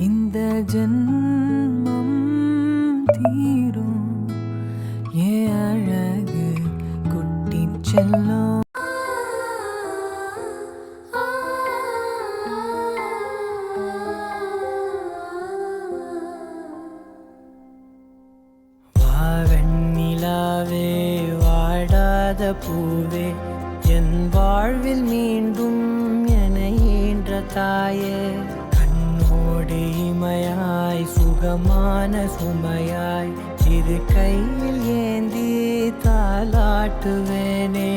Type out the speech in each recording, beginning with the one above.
இந்த ஜென்மம் தீரும் ஏ அழகு குட்டி செல்லும். வாவெண்ணிலாவே வாடாத பூவே என் வாழ்வில் மீண்டும் என ஈன்ற தாயே, கண்ணோடு இமையாய் சுகமான சுமையாய் இரு கையில் ஏந்தி தாலாட்டுவேனே.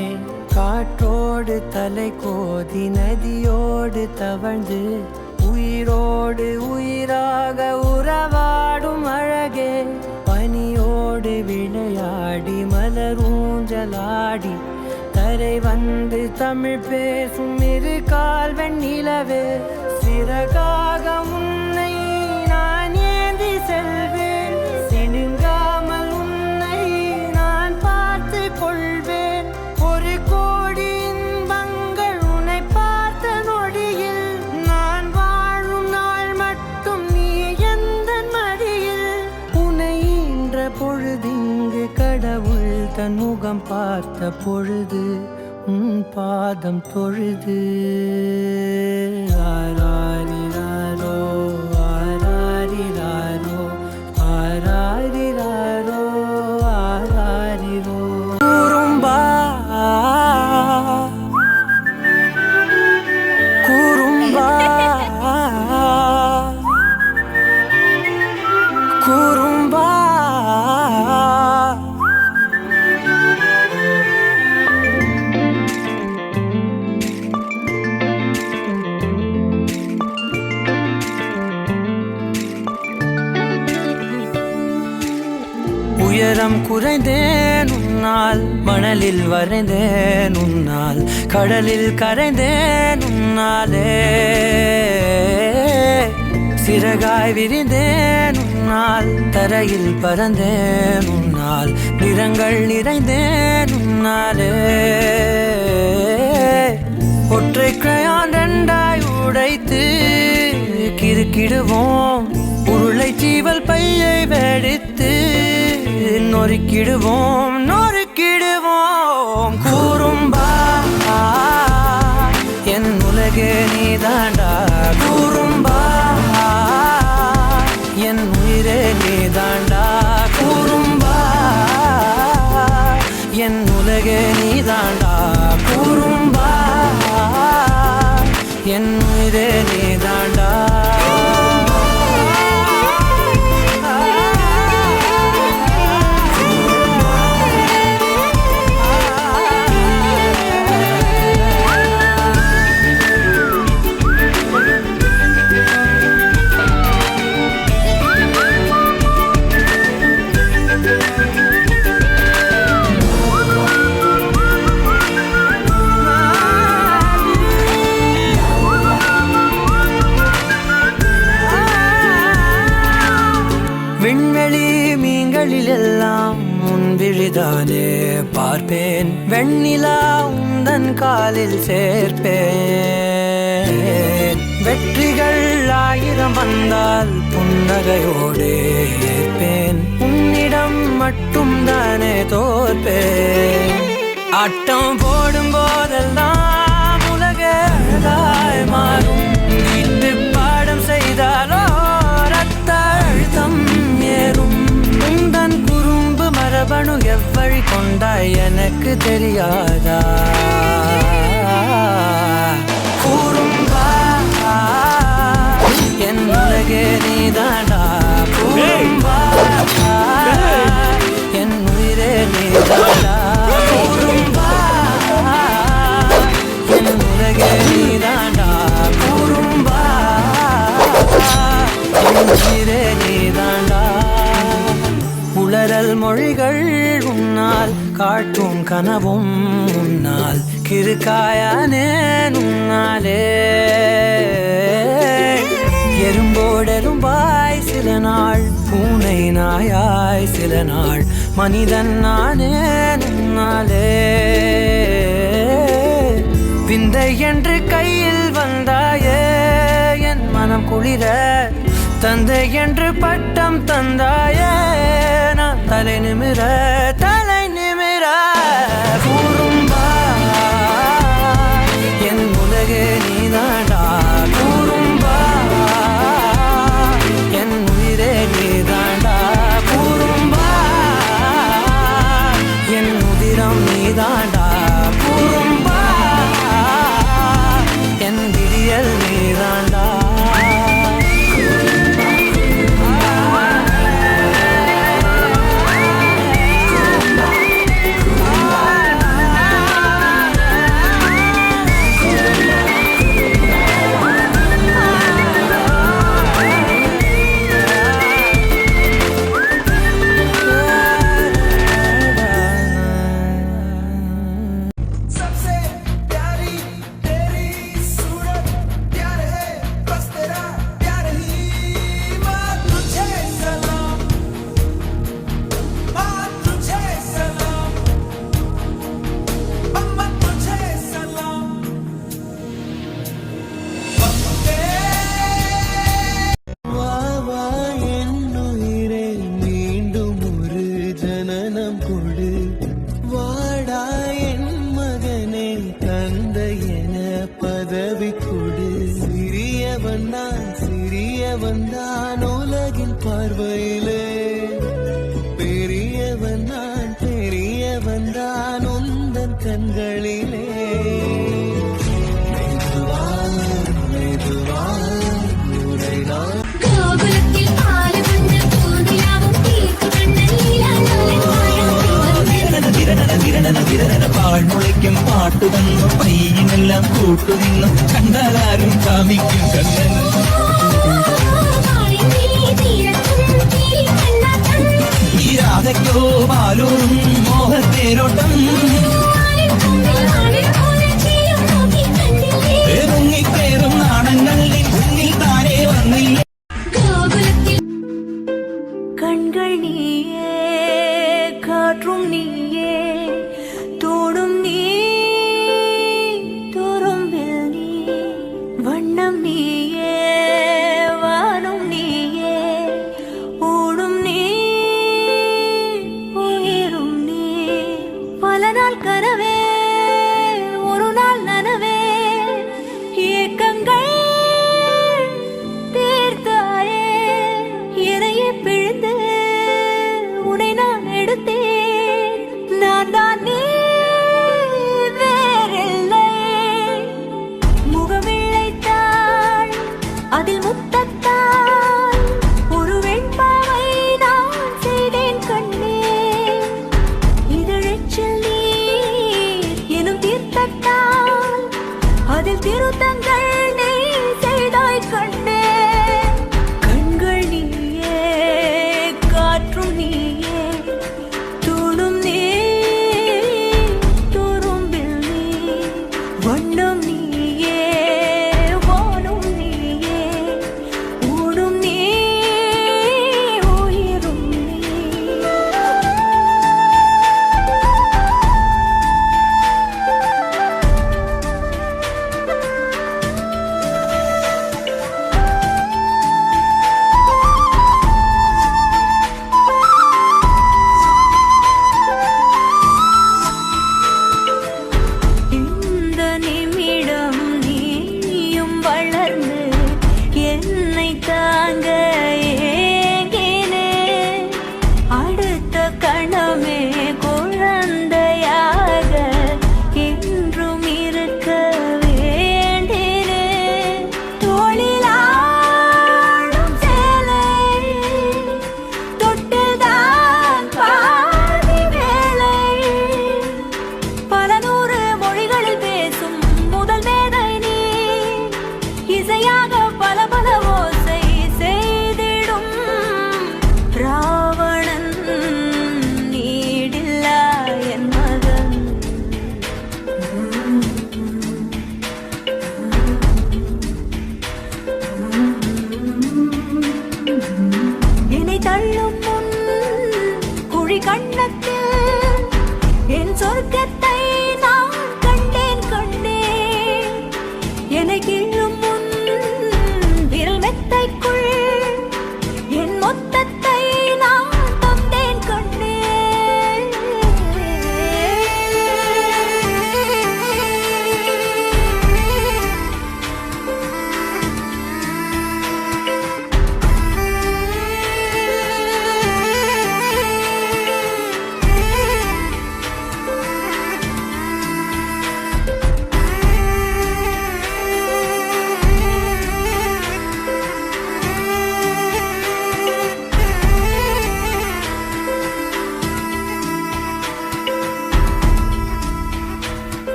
காற்றோடு தலை கோதி நதியோடு தவழ்ந்து உயிரோடு உயிராக உறவாடும் அழகே, பனியோடு விளையாடி மலரூஞ்சலாடி தரை வந்து தமிழ் பேசும் இரு கால் வெண்ணிலவே, சிறகாக உன்னை நான் ஏந்தி செல்வேன், சினுங்காமல் உன்னை நான் பார்த்து கொள்வேன். ஒரு கோடி இன்பங்கள் உன்னை பார்த்த நொடியில், நான் வாழும் நாள் மட்டும் நீ எந்த மடியில். உன்னை ஈன்ற பொழுதிங்கு கடவுள் தன் முகம் பார்த்த பொழுது உன் பாதம் தொழுது. ஆராரிராரோ ஆராரிராரோ ஆராரிராரோ ஆராரிரோ. குறும்பா குறும்பா குறும்பா உயரம் குறைந்தேன் உன்னால், மணலில் வரைந்தேன் உன்னால், கடலில் கரைந்தேன் உன்னாலே. சிறகாய் விரிந்தேன் உன்னால், தரையில் பறந்தேன் உன்னால், நிறங்கள் நிறைந்தேன் உன்னாலே. ஒற்றை கிரையான் ரெண்டாய் உடைத்து கிறுக்கிடுவோம், உருளை சீவல் பையை வெடித்து நொறுக்கிடுவோம் நொறுக்கிடுவோம். கூறும்பா என் உலகே நீதாண்டா, கூறும்பா என் உயிரே நீதாண்டா, கூறும்பா என் உலகே நீதாண்டா, கூறும்பா என் உயிரே நீதாண்டா. விண்வெளி மீன்களில் எல்லாம் உன் விழிதானே பார்ப்பேன், வெண்ணிலா உந்தன் காலில் சேர்ப்பேன். வெற்றிகள் 1000 வந்தால் புன்னகையோடு ஏற்பேன், உன்னிடம் மட்டும் தானே தோற்பேன். ஆட்டம் போடும் போதெல்லாம் உலக அழகாய் மாறும், வீட்டு பாடம் செய்தாலோ ரத்த அழுத்தம் ஏறும். உந்தன் குறும்பு மரபணு எவ்வழி கொண்டாய் எனக்கு தெரியாதா? கூறும்பா என் உலகே நீதாண்டா, கூறும்பா என் உயிரே நீதாண்டா, கூறும்பா என் உலகே நீதாண்டா, கூறும்பா என் உயிரே நீதாண்டா. உளறல் மொழிகள் உன்னால், காட்டும் கனவும் உன்னால், கிறுக்காயானேன் உன்னாலே. எறும்போடெரும்பாய் சில நாள், பூனை நாயாய் சில நாள், மனிதன் நானே உன்னாலே. விந்தை என்று கையில் வந்தாயே என் மனம் குளிர, தந்தை என்று பட்டம் தந்தாயே, நான் தலை நிமிர கூறும்பா என் உலகே நீதாண்டா, கூறும்பா என் உயிரே நீதாண்டா, கூறும்பா என் உதிரம் நீதாண்டா, கூறும்பா என் விடியல் நீதாண்டா. சிறியவன் தான் உலகின் பார்வையிலே, பெரியவன் தான் உந்தன் கண்களிலே. പാൾ മുളയ്ക്കും പാട്ടു തന്നു പയ്യനെല്ലാം കൂട്ടു നിന്നു കണ്ടാലാരും കാമിക്കും കണ്ണൻ. ഈ രാധയ്ക്കോ പാലൂറും മോഹത്തേരോട്ടം മുങ്ങിത്തേറും നാണങ്ങളിൽ മുന്നിൽ താനേ വന്നില്ല. கண்கள் நீயே, காற்றும் நீயே, தோடும் நீ, துரும்பில் நீ, வண்ணம் நீயே, வானும் நீயே, ஊடும் நீ, உயிரும் நீ. பல நாள் கனவே, ஒரு நாள் நனவே, ஏக்கங்கள் தீர்த்தாயே, என்னையே பிழிந்து உன்னை நான் எடுத்தேன். நான் தான் நீ வேறில்லை. முகமிழைத்தாள் அதில் முத்தத்தாள் ஒரு வெண்பாவை நான் செய்தேன் கண்ணே. இதழச்சில் நீர் எனும் தீர்த்தத்தால் அதில் திருத்தங்கள் நீ செய்தாய் கண்ணே. கண்கள் நீயே, காற்றும் நீயே, தூணும் நீ, துரும்பில் நீ, வண்ணம் நீயே, வானும் நீயே, ஊடும் நீ, உயிரும் நீ. இந்த நிமிடம் நீயும் வளர்ந்து என்னை தாங்க ஏங்கினேன். அடுத்த கணமே குழந்தையாக என்றும் இருக்க வேண்டினேன். தோளிலாடும் சேலை தொட்டுதான் பாதி வேலை. பல நூறு மொழிகளில் பேசும் முதல் மேதை நீ, இசையாக பல பல ஓசை செய்திடும் ராவணன் நீடில்லா என் மகன். என்னை தள்ளும் முன் குழி கண்ணத்தில் என் சொர்க்கத்தை நான் கண்டேன் கண்டேன். என்னை கிள்ளும் முன் விரல் மெத்தைக்குள்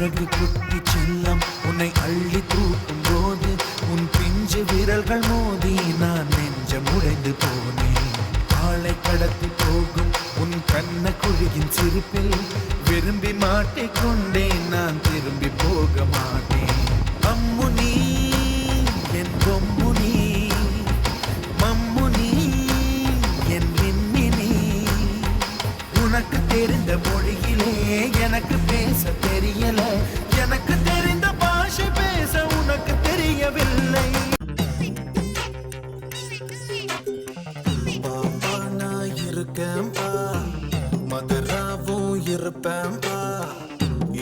அழகு குட்டி செல்லம் உன்னை அள்ளி தூக்கும் போது உன் பிஞ்சு விரல்கள் மோதி நான் நெஞ்சம் உடைந்து போனேன். ஆளை கடத்தி போகும் உன் கண்ண குழியின் சிரிப்பில் விரும்பி மாட்டிக்கொண்டேன், நான் திரும்பி போக மாட்டேன். அம்முனி என் பொம்முனி, மம்முனி என் மின்மினி, உனக்கு தெரிந்த மொழியிலே எனக்கு பேச தெரியல, எனக்கு தெரிந்த பாஷை பேச உனக்கு தெரியவில்லை. பாப்பா நான் இருக்கேன்பா, மதுராவும் இருப்பேன்பா,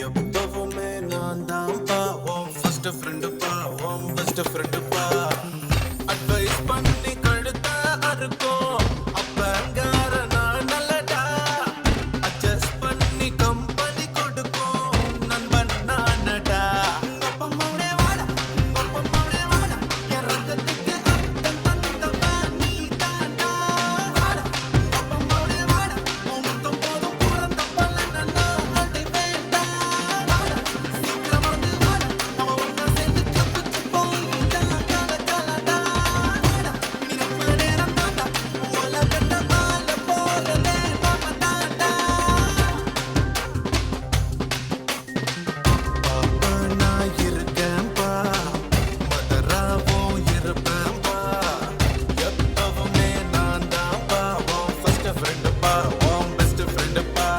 எப்பவுமே நான் தான்ப்பா உன் ஃபர்ஸ்ட் ஃப்ரெண்டுப்பா, உன் பெஸ்ட் ஃப்ரெண்டுப்பா. அட்வைஸ் பண்ணி கழுத்த அறுக்கும் அப்பங்கார நான் நல்லடா, அட்ஜஸ்ட் பண்ணி கம்பெனி கொடுக்கும் நண்பன் நானடா. அப்பம்மாவே வாடா, அப்பம்மாவே வாடா, என் ரத்தத்துக்கு அர்த்தம் தந்தவா நீ தாண்டா. வாடா, அப்பம்மாவே வாடா, உன் முத்தம் போதும் பிறந்த பலன் நான் அடி வேண்டாம். வாடா, சீக்கிரம் வந்து வாடா, நம்ம ஒண்ணா சேர்ந்து தப்பிச்சு போயிடலாம் கல கலடா. வாடா, நினைப்ப நேரம் தாண்டா, உலகத்தை ஆள போறதே நாம தாண்டா. பாப்பா நான் இருக்கேன்பா, மதுராவும் இருப்பேன்பா, எப்பவுமே நான் தான்ப்பா உன் ஃபர்ஸ்ட் ஃப்ரெண்டுப்பா, உன் பெஸ்ட் ஃப்ரெண்டுப்பா.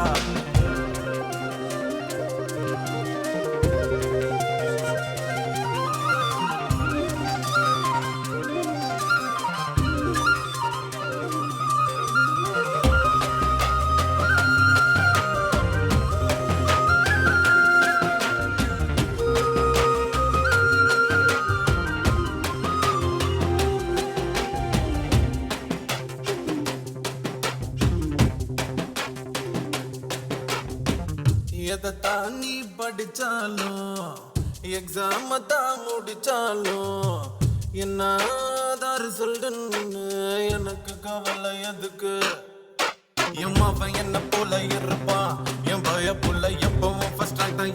எதைத்தான் நீ படிச்சாலும் எக்ஸாம தான் முடிச்சாலும் என்னாதாரு சொல்லுன்னு எனக்கு கவலை எதுக்கு. என் மாவன் என்ன போல இருப்பான், என் பய புள்ள எப்பவும் ஃபர்ஸ்ட் ரேங்க் தான்